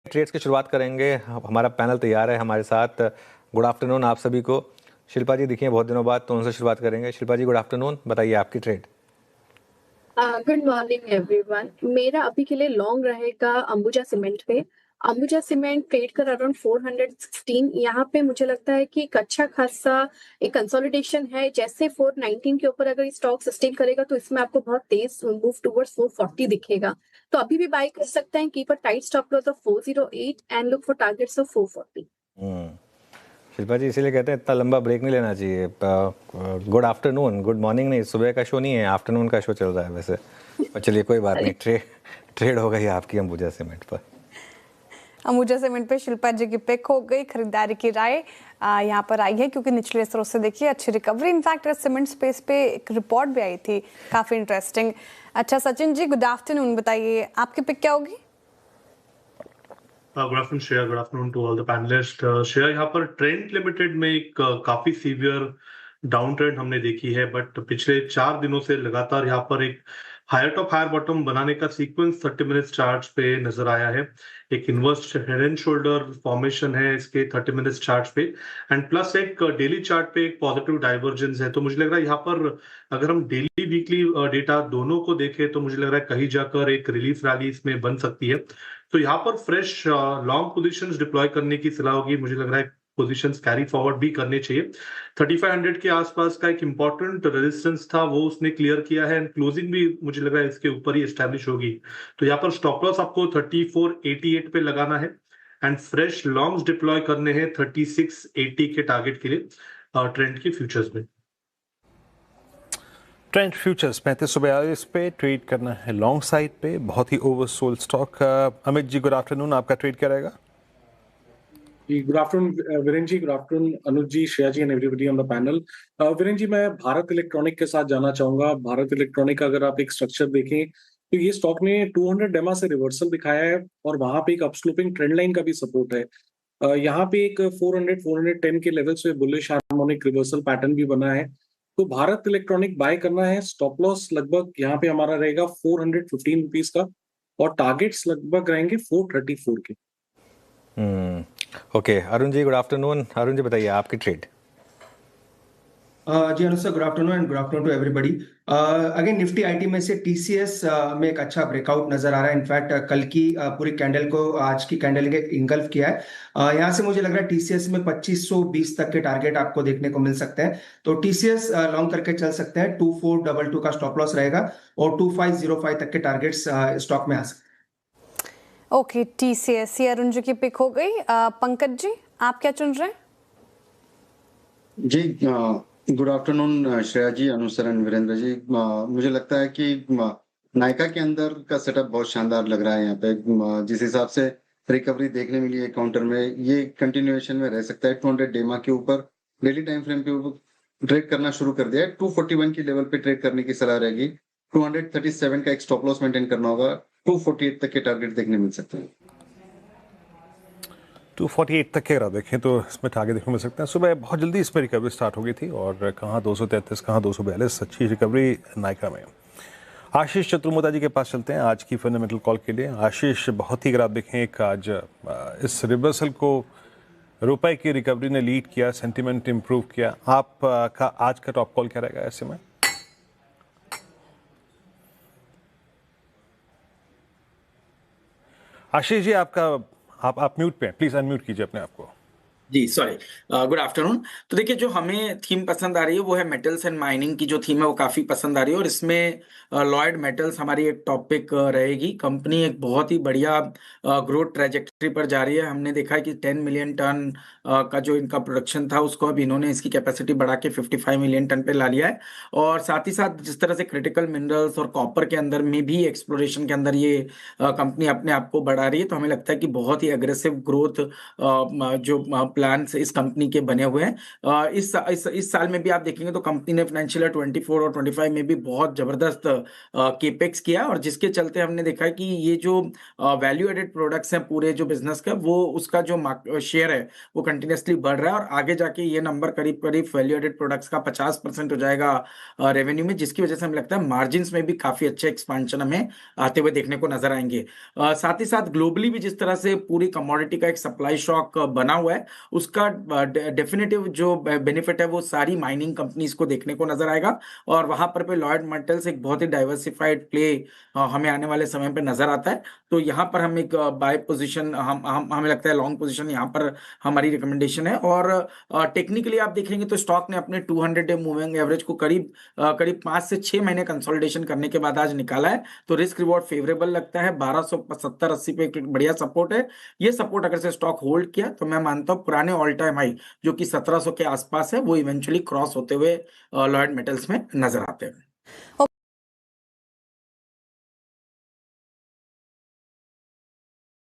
Trades की शुरुआत करेंगे। हमारा पैनल तैयार है हमारे साथ। गुड आफ्टरनून आप सभी को। शिल्पा जी दिखी हैं बहुत दिनों बाद, तो उनसे शुरुआत करेंगे। शिल्पा जी गुड आफ्टरनून, बताइए आपकी ट्रेड। Good morning everyone. मेरा अभी के लिए लॉन्ग रहेगा अंबुजा सीमेंट पे। अंबुजा सीमेंट ट्रेड कर अराउंड 416। यहाँ पे मुझे लगता है कि एक अच्छा खासा एक कंसोलिडेशन है। जैसे 419 के ऊपर अगर स्टॉक सस्टेन करेगा तो इसमें आपको बहुत तेज मूव टुवर्ड्स 440 दिखेगा। तो अभी भी बाय कर सकते हैं। Keep a tight stop loss of 408 and look for targets of 440। Shilpa ji इसीलिए कहते हैं इतना लंबा ब्रेक नहीं लेना चाहिए। गुड आफ्टरनून, गुड मॉर्निंग नहीं, सुबह का शो नहीं है, आफ्टरनून का शो चल रहा है वैसे। पर चलिए कोई बात नहीं, ट्रेड हो गई आपकी अंबुजा सीमेंट पर। अंबुजा सीमेंट पे शिल्पा जी की पिक हो गई। खरीदारी की राय यहाँ पर आई है क्योंकि निचले स्तरों से देखिए अच्छी रिकवरी। इनफैक्ट सीमेंट स्पेस पे एक रिपोर्ट भी आई थी काफी इंटरेस्टिंग। अच्छा सचिन जी गुड आफ्टरनून, बताइए आपकी पिक क्या होगी? Good afternoon Shreya, good afternoon to all the panelist. Shreya, यहाँ पर ट्रेंड लिमिटेड में एक काफी सीवियर डाउन ट्रेंड हमने देखी है, बट पिछले 4 दिनों से लगातार यहाँ पर एक हायर टॉप हायर बॉटम बनाने का सीक्वेंस 30 मिनट्स चार्ट पे नजर आया है। एक inverse head and shoulder formation है इसके 30 मिनट्स चार्ट पे, एंड प्लस एक डेली चार्ट पे एक पॉजिटिव डाइवर्जेंस है। तो मुझे लग रहा है यहाँ पर अगर हम डेली वीकली डेटा दोनों को देखें तो मुझे लग रहा है कहीं जाकर एक रिलीफ रैली इसमें बन सकती है। तो यहाँ पर फ्रेश लॉन्ग पोजीशंस डिप्लॉय करने की सलाह होगी। मुझे लग रहा है पोजीशंस कैरी फॉरवर्ड भी करने चाहिए। 3500 के आसपास का एक इंपॉर्टेंट रेजिस्टेंस था, वो उसने क्लियर किया है, एंड क्लोजिंग भी मुझे लग रहा है इसके ऊपर ही एस्टेब्लिश होगी। तो यहाँ पर स्टॉप लॉस आपको 3488 पे लगाना है, एंड फ्रेश लॉन्ग्स डिप्लॉय करने हैं 3680 के टारगेट के लिए ट्रेंड के फ्यूचर्स में। ट्रेंड फ्यूचर्स 3542 पे ट्रेड करना है लॉन्ग साइड पे, बहुत ही oversold stock. Amit ji good afternoon, आपका ट्रेड क्या रहेगा? जी good afternoon Viren ji, good afternoon Anuj ji, Shreya ji and everybody on the panel. Viren ji, मैं भारत इलेक्ट्रॉनिक के साथ जाना चाहूंगा। भारत इलेक्ट्रॉनिक का अगर आप एक स्ट्रक्चर देखें तो ये स्टॉक ने 200 डेमा से रिवर्सल दिखाया है और वहां पे एक अपस्लोपिंग ट्रेंड लाइन का भी सपोर्ट है। यहाँ पे एक 410 के लेवल से बुलिश हार्मोनिक रिवर्सल पैटर्न भी बना है। तो भारत इलेक्ट्रॉनिक बाय करना है। स्टॉप लॉस लगभग यहाँ पे हमारा रहेगा 415 रुपीज का, और टारगेट्स लगभग रहेंगे 434 के। Okay Arun ji good afternoon. Arun ji बताइए आपकी ट्रेड। जी Anuj sir, good afternoon and good afternoon to everybody. Again Nifty IT में से टीसीएस में एक अच्छा ब्रेकआउट नजर आ रहा है। इनफैक्ट कल की पूरी कैंडल को आज की कैंडल ने इंगल्फ किया है। यहाँ से मुझे लग रहा है टीसीएस में 2520 तक के टारगेट आपको देखने को मिल सकते हैं। तो टीसीएस लॉन्ग करके चल सकते हैं। 2422 का स्टॉप लॉस रहेगा और 2505 तक के टारगेट्स स्टॉक में आ सकते हैं। ओके टीसीएस अरुण जी की पिक हो गई। पंकज जी आप क्या चुन रहे हैं? जी गुड आफ्टरनून श्रेया जी, अनुसरण वीरेंद्र जी। मुझे लगता है कि नायका के अंदर का सेटअप बहुत शानदार लग रहा है। यहाँ पे जिस हिसाब से रिकवरी देखने मिली है काउंटर में, ये कंटिन्यूएशन में रह सकता है। 200 डेमा के ऊपर डेली टाइम फ्रेम के ऊपर ट्रेड करना शुरू कर दिया है। 241 की लेवल पे ट्रेड करने की सलाह रहेगी। 237 का एक स्टॉप लॉस मेंटेन करना होगा। 248 तक के टारगेट देखने मिल सकते हैं। 248 तक के अगर देखें तो इसमें टारगेट देखने मिल सकते हैं। सुबह बहुत जल्दी इसमें रिकवरी स्टार्ट हो गई थी और कहाँ 233 कहाँ 242, अच्छी रिकवरी नायका में। आशीष चतुर्मुदा जी के पास चलते हैं आज की फंडामेंटल कॉल के लिए। आशीष, बहुत ही अगर आप देखें एक आज इस रिवर्सल को रुपए की रिकवरी ने लीड किया, सेंटिमेंट इंप्रूव किया। आप का आज का टॉप कॉल क्या रहेगा ऐसे में? आशीष जी आपका आप म्यूट पे हैं, प्लीज अनम्यूट कीजिए अपने आप को। जी सॉरी, गुड आफ्टरनून। तो देखिए जो हमें थीम पसंद आ रही है वो है मेटल्स एंड माइनिंग की जो थीम है वो काफ़ी पसंद आ रही है, और इसमें लॉयड मेटल्स हमारी एक टॉपिक रहेगी। कंपनी एक बहुत ही बढ़िया ग्रोथ ट्रैजेक्टरी पर जा रही है। हमने देखा है कि 10 मिलियन टन का जो इनका प्रोडक्शन था उसको अब इन्होंने इसकी कैपेसिटी बढ़ा के 55 मिलियन टन पे ला लिया है। और साथ ही साथ जिस तरह से क्रिटिकल मिनरल्स और कॉपर के अंदर में भी एक्सप्लोरेशन के अंदर ये कंपनी अपने आप को बढ़ा रही है, तो हमें लगता है कि बहुत ही एग्रेसिव ग्रोथ जो प्लान्स इस कंपनी के बने हुए हैं। इस साल में भी आप देखेंगे तो कंपनी ने फाइनेंशियल ईयर 24 और 25 में भी बहुत जबरदस्त केपेक्स किया, और जिसके चलते हमने देखा है कि ये जो वैल्यू एडेड प्रोडक्ट्स हैं पूरे जो बिजनेस का, वो उसका जो शेयर है वो कंटिन्यूसली बढ़ रहा है, और आगे जाके ये नंबर करीब करीब वैल्यू एडेड प्रोडक्ट्स का 50% हो जाएगा रेवेन्यू में, जिसकी वजह से हमें लगता है मार्जिन में भी काफी अच्छे एक्सपांशन हमें आते हुए देखने को नजर आएंगे। साथ ही साथ ग्लोबली भी जिस तरह से पूरी कमोडिटी का एक सप्लाई शॉक बना हुआ है, उसका डेफिनेटिव जो बेनिफिट है वो सारी माइनिंग कंपनीज को देखने को नजर आएगा, और वहां पर पे लॉयड मेटल्स एक बहुत ही डाइवर्सिफाइड प्ले हमें आने वाले समय पे नजर आता है। तो यहाँ पर हम एक बाय पोजीशन हमें लगता है लॉन्ग पोजीशन यहाँ पर हमारी रिकमेंडेशन है। और टेक्निकली आप देखेंगे तो स्टॉक ने अपने 200 डे मूविंग एवरेज को करीब 5 से 6 महीने कंसोलिडेशन करने के बाद आज निकाला है, तो रिस्क रिवॉर्ड फेवरेबल लगता है। 1270-80 पे एक बढ़िया सपोर्ट है। ये सपोर्ट अगर से स्टॉक होल्ड किया तो मैं मानता हूँ पुराने ऑल टाइम हाई जो कि 1700 के आसपास है वो इवेंचुअली क्रॉस होते हुए लॉयड मेटल्स में नजर आते हैं।